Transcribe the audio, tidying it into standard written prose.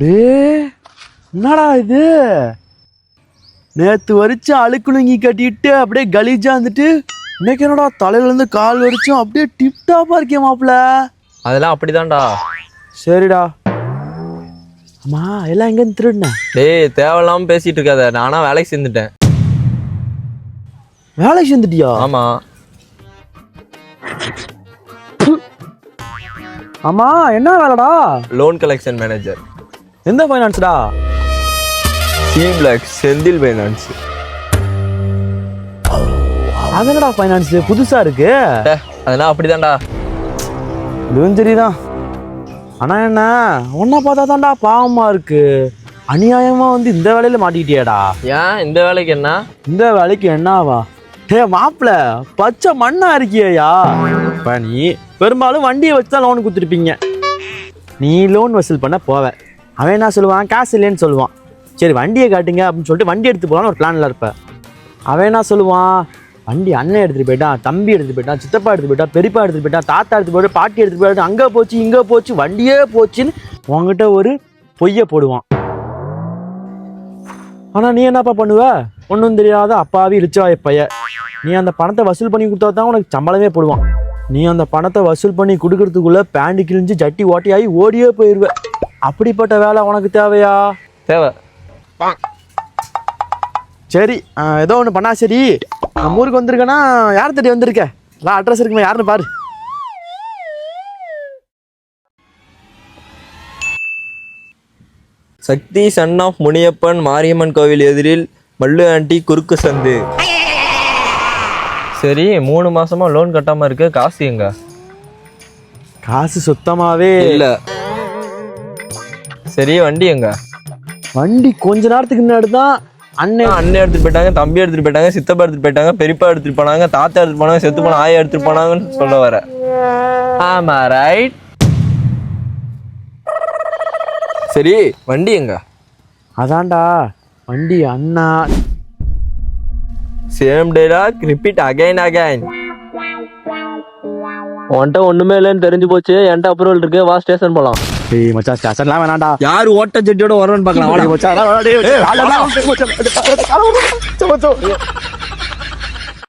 டே என்னடா இது, நேத்து வரைக்கும் அழுக்குலுங்கி கட்டிட்டு அப்படியே கலீஜா வந்துட்டு இன்னைக்கு என்னடா தலையில இருந்து கால் வரைக்கும் அப்படியே டிப்டாப்பா இருக்கேன் மாப்பிள்ள. அதெல்லாம் அப்படிதான்டா. சரிடா. அம்மா எல்லாம் எங்க இருந்து திருடுன? டேய் தேவையில்லாம பேசிட்டு இருக்காத, நானா வேலைக்கு சேர்ந்துட்டேன். வேலைக்கு சேர்ந்துட்டியா? ஆமா. ஆமா என்ன வேலைடா? Loan collection manager. எந்த ஃபைனான்ஸ்டா? C block Senthil finance. அது என்னடா ஃபைனான்ஸ் புதுசா இருக்கு? அதெல்லாம் அப்படிதான்டா. இதுவும் சரிதான். ஆனா என்ன உன்னை பார்த்தா தான்டா பாவமா இருக்கு. அநியாயமா வந்து இந்த வேலையில மாட்டிக்கிட்டியாடா. ஏன் இந்த வேலைக்கு என்ன? இந்த வேலைக்கு என்னவா? ஹே மாப்பிள்ள, பச்சை மண்ணா இருக்கியா? இப்ப நீ பெரும்பாலும் வண்டியை வச்சு தான் லோன் கொடுத்துருப்பீங்க. நீ லோன் வசூல் பண்ண போவ, அவன் என்ன சொல்லுவான், காசு இல்லைன்னு சொல்லுவான். சரி வண்டியை காட்டுங்க அப்படின்னு சொல்லிட்டு வண்டி எடுத்து போகலான்னு ஒரு பிளான்ல இருப்ப. அவன் என்ன சொல்லுவான், வண்டி அண்ணன் எடுத்துட்டு போயிட்டான், தம்பி எடுத்துட்டு போயிட்டான், சித்தப்பா எடுத்துட்டு போயிட்டான், பெரியப்பா எடுத்துட்டு போயிட்டான், தாத்தா எடுத்துட்டு போயிட்டு, பாட்டி எடுத்துட்டு போயிட்டு, அங்கே போச்சு இங்கே போச்சு வண்டியே போச்சுன்னு உங்ககிட்ட ஒரு பொய்யை போடுவான். ஆனா நீ என்னப்பா பண்ணுவ? ஒன்றும் தெரியாத அப்பாவி இழிச்சாய பைய. நீ அந்த பணத்தை வசூல் பண்ணி கொடுத்தா தான் உனக்கு சம்பளமே போடுவான். நீ அந்த பணத்தை வசூல் பண்ணி கொடுக்கறதுக்குள்ள பேண்ட் கிழிஞ்சு ஜட்டி ஓட்டியாகி ஓடியே போயிடுவ. அப்படிப்பட்ட வேலை உனக்கு தேவையா? தேவை. சரி ஏதோ ஒன்று பண்ணா சரி. நம்ம ஊருக்கு வந்திருக்கேன்னா யார் தேடி வந்திருக்க? எல்லாம் அட்ரஸ் இருக்குமே, யாருன்னு பாரு. சக்தி சன் ஆஃப் முனியப்பன் மாரியம்மன் கோவில் எதிரில் மல்லு ஆண்டி குறுக்கு சந்து. சரி 3 மாசமா லோன் கட்டாம இருக்கு, காசு எங்க? காசு சுத்தமாவே இல்ல. சரி வண்டி எங்க? வண்டி கொஞ்ச நேரத்துக்கு முன்னாடி தான் அண்ணன் எடுத்துட்டு போயிட்டாங்க, தம்பி எடுத்துட்டு போயிட்டாங்க, சித்தப்பா எடுத்துட்டு போயிட்டாங்க, பெரியப்பா எடுத்துட்டு போனாங்க, தாத்தா எடுத்துட்டு போனாங்க, செத்து போன ஆயா எடுத்துட்டு போனாங்கன்னு சொல்ல வர. ஆமா ரைட். சரி வண்டி எங்க? அதான்டா வண்டி அண்ணா. Same dialogue repeat again again. உன்கிட்ட ஒண்ணுமே இல்லைன்னு தெரிஞ்சு போச்சு, என்கிட்ட அப்ரூவல் இருக்கு, வா ஸ்டேஷன் போலாம். ஏய் மச்சான் ஸ்டேஷன்லாம் வேணாம்டா. யாரு ஓட்ட ஜெட்டியோட வரணும்னு பார்க்கலாம். மச்சான்